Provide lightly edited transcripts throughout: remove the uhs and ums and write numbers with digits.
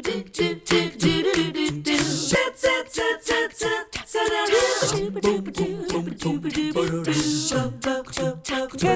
Good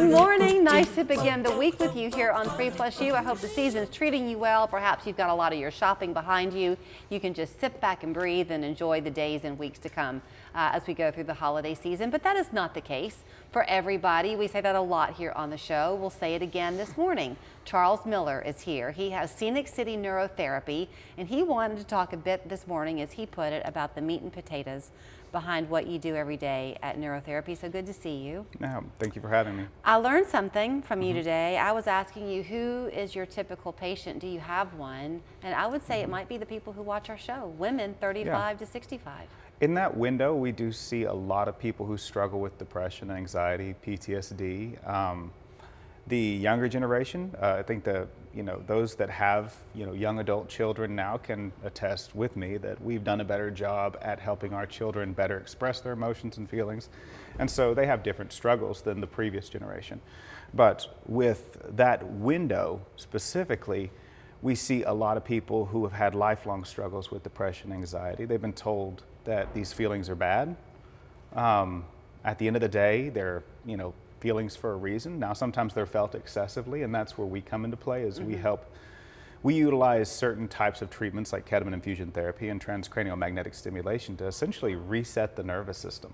morning. Nice to begin the week with you here on 3+U. I hope the season's treating you well. Perhaps you've got a lot of your shopping behind you. You can just sit back and breathe and enjoy the days and weeks to come as we go through the holiday season. But that is not the case for everybody. We say that a lot here on the show. We'll say it again this morning. Charles Miller is here. He has Scenic City Neurotherapy, and he wanted to talk a bit this morning, as he put it, about the meat and potatoes behind what you do every day at Neurotherapy. So good to see you. Yeah, thank you for having me. I learned something from you today. I was asking you, who is your typical patient? Do you have one? And I would say it might be the people who watch our show, women 35 to 65. In that window, we do see a lot of people who struggle with depression, anxiety, PTSD. The younger generation, I think those that have young adult children now can attest with me that we've done a better job at helping our children better express their emotions and feelings, and so they have different struggles than the previous generation. But with that window specifically, we see a lot of people who have had lifelong struggles with depression, anxiety. They've been told that these feelings are bad. At the end of the day, they're feelings for a reason. Now, sometimes they're felt excessively, and that's where we come into play. Is we utilize certain types of treatments like ketamine infusion therapy and transcranial magnetic stimulation to essentially reset the nervous system.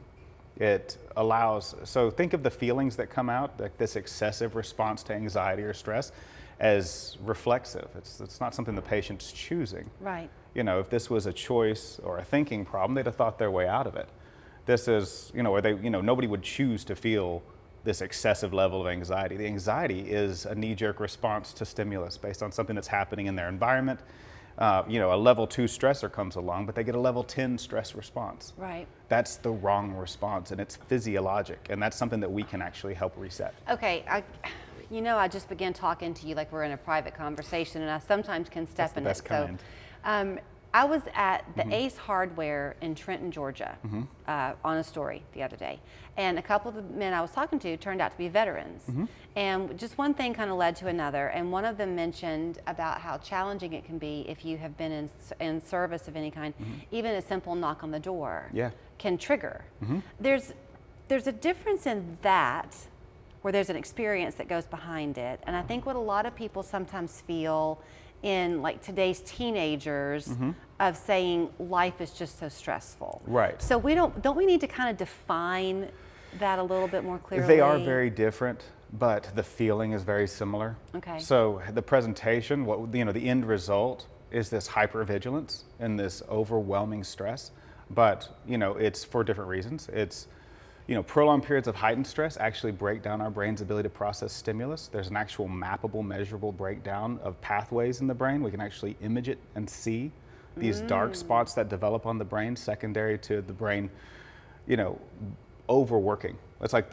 It allows, so think of the feelings that come out, like this excessive response to anxiety or stress, as reflexive. It's not something the patient's choosing. Right. If this was a choice or a thinking problem, they'd have thought their way out of it. This is, where nobody would choose to feel this excessive level of anxiety. The anxiety is a knee-jerk response to stimulus based on something that's happening in their environment. A level 2 stressor comes along, but they get a level 10 stress response. Right. That's the wrong response, and it's physiologic, and that's something that we can actually help reset. Okay, I just began talking to you like we're in a private conversation, and I sometimes can step in it. That's the best kind. I was at the Ace Hardware in Trenton, Georgia, on a story the other day, and a couple of the men I was talking to turned out to be veterans, and just one thing kind of led to another, and one of them mentioned about how challenging it can be if you have been in service of any kind. Even a simple knock on the door can trigger. There's a difference in that, where there's an experience that goes behind it, and I think what a lot of people sometimes feel in like today's teenagers of saying life is just so stressful. Right. So don't we need to kind of define that a little bit more clearly? They are very different, but the feeling is very similar. Okay. So the presentation, the end result is this hypervigilance and this overwhelming stress, but it's for different reasons. It's prolonged periods of heightened stress actually break down our brain's ability to process stimulus. There's an actual mappable, measurable breakdown of pathways in the brain. We can actually image it and see these dark spots that develop on the brain secondary to the brain, overworking. It's like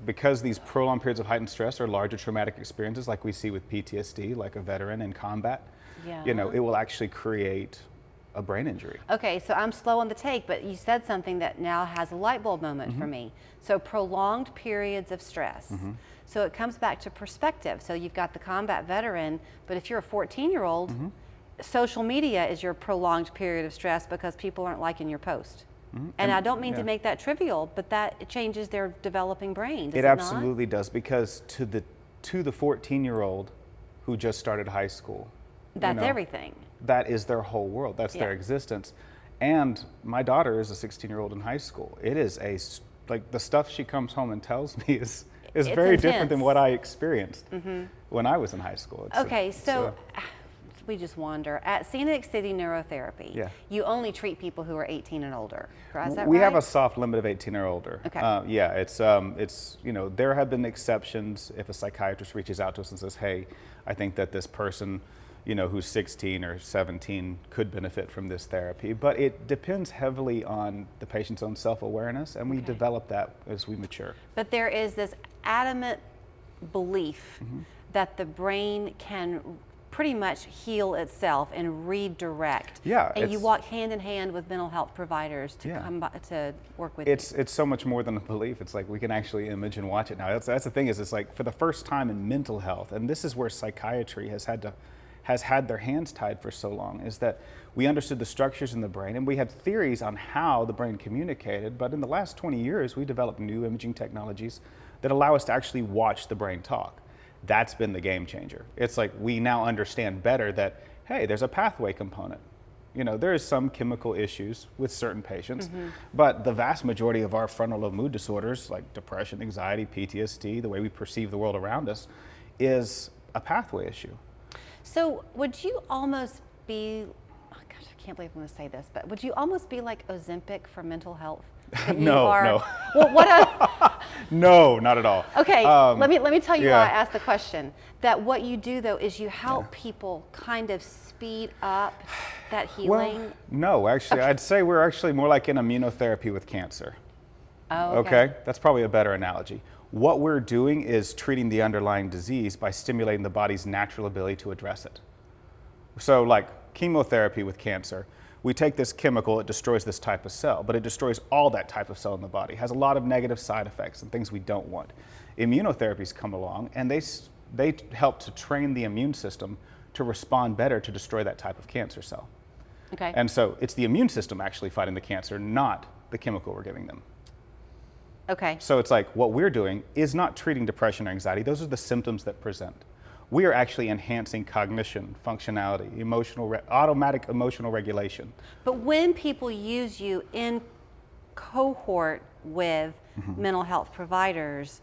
because these prolonged periods of heightened stress are larger traumatic experiences like we see with PTSD, like a veteran in combat, it will actually create a brain injury. Okay, so I'm slow on the take, but you said something that now has a light bulb moment for me. So prolonged periods of stress. So it comes back to perspective. So you've got the combat veteran, but if you're a 14-year-old, social media is your prolonged period of stress because people aren't liking your post. And I don't mean to make that trivial, but that changes their developing brain. Does it absolutely does, because to the 14-year-old who just started high school, that's everything. That is their whole world. That's their existence. And my daughter is a 16-year-old in high school. It is like the stuff she comes home and tells me is very different than what I experienced when I was in high school. So we just wander. At Scenic City Neurotherapy, you only treat people who are 18 and older. Is that we right? have a soft limit of 18 or older. Okay. It's there have been exceptions if a psychiatrist reaches out to us and says, hey, I think that this person who's 16 or 17 could benefit from this therapy, but it depends heavily on the patient's own self-awareness, and we develop that as we mature. But there is this adamant belief that the brain can pretty much heal itself and redirect. Yeah, and you walk hand in hand with mental health providers to come by, to work with you. It's so much more than a belief. It's like we can actually image and watch it now. That's the thing is, it's like for the first time in mental health, and this is where psychiatry has had has had their hands tied for so long, is that we understood the structures in the brain and we had theories on how the brain communicated, but in the last 20 years we developed new imaging technologies that allow us to actually watch the brain talk. That's been the game changer. It's like we now understand better that, hey, there's a pathway component. You know, there is some chemical issues with certain patients, but the vast majority of our frontal lobe mood disorders, like depression, anxiety, PTSD, the way we perceive the world around us, is a pathway issue. So would you almost be, oh gosh, I can't believe I'm going to say this, but would you almost be like Ozempic for mental health? No. Well, No, not at all. Okay, let me tell you yeah. why I asked the question. That what you do though is you help people kind of speed up that healing. Well, no, actually, I'd say we're actually more like an immunotherapy with cancer. Oh, Okay, that's probably a better analogy. What we're doing is treating the underlying disease by stimulating the body's natural ability to address it. So like chemotherapy with cancer, we take this chemical, it destroys this type of cell, but it destroys all that type of cell in the body. It has a lot of negative side effects and things we don't want. Immunotherapies come along and they help to train the immune system to respond better to destroy that type of cancer cell. Okay. And so it's the immune system actually fighting the cancer, not the chemical we're giving them. Okay. So it's like what we're doing is not treating depression or anxiety. Those are the symptoms that present. We are actually enhancing cognition, functionality, automatic emotional regulation. But when people use you in cohort with mental health providers,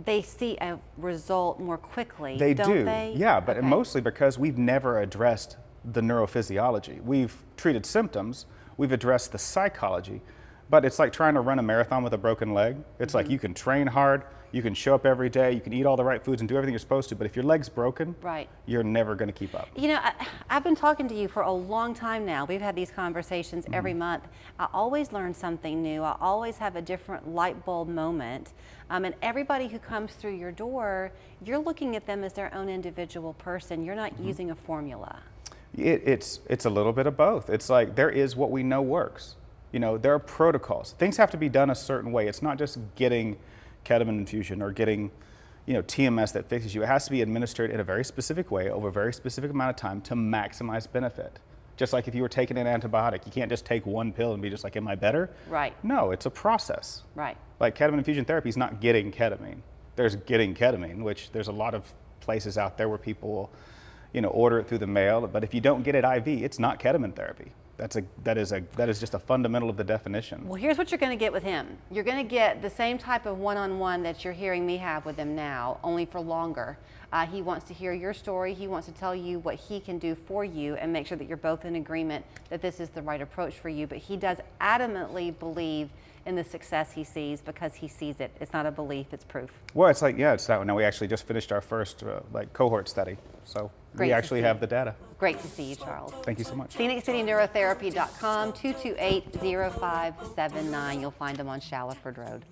they see a result more quickly, don't do. they? Yeah, but Okay. mostly because we've never addressed the neurophysiology. We've treated symptoms, we've addressed the psychology, but it's like trying to run a marathon with a broken leg. It's like you can train hard, you can show up every day, you can eat all the right foods and do everything you're supposed to, but if your leg's broken, Right. you're never going to keep up. You know, I've been talking to you for a long time now. We've had these conversations every month. I always learn something new. I always have a different light bulb moment. And everybody who comes through your door, you're looking at them as their own individual person. You're not using a formula. It's a little bit of both. It's like there is what we know works. You know, there are protocols. Things have to be done a certain way. It's not just getting ketamine infusion or getting, you know, TMS that fixes you. It has to be administered in a very specific way over a very specific amount of time to maximize benefit. Just like if you were taking an antibiotic, you can't just take one pill and be just like, am I better? Right. No, it's a process. Right. Like ketamine infusion therapy is not getting ketamine. There's getting ketamine, which there's a lot of places out there where people will, you know, order it through the mail. But if you don't get it IV, it's not ketamine therapy. That is just a fundamental of the definition. Well, here's what you're going to get with him. You're going to get the same type of one-on-one that you're hearing me have with him now, only for longer. He wants to hear your story. He wants to tell you what he can do for you and make sure that you're both in agreement that this is the right approach for you. But he does adamantly believe in the success he sees because he sees it. It's not a belief, it's proof. Well, it's like, yeah, it's that one. Now we actually just finished our first cohort study. So Great we to actually see. have the data. Great to see you, Charles. Thank you so much. ScenicCityNeurotherapy.com, 228-0579. You'll find them on Shallowford Road.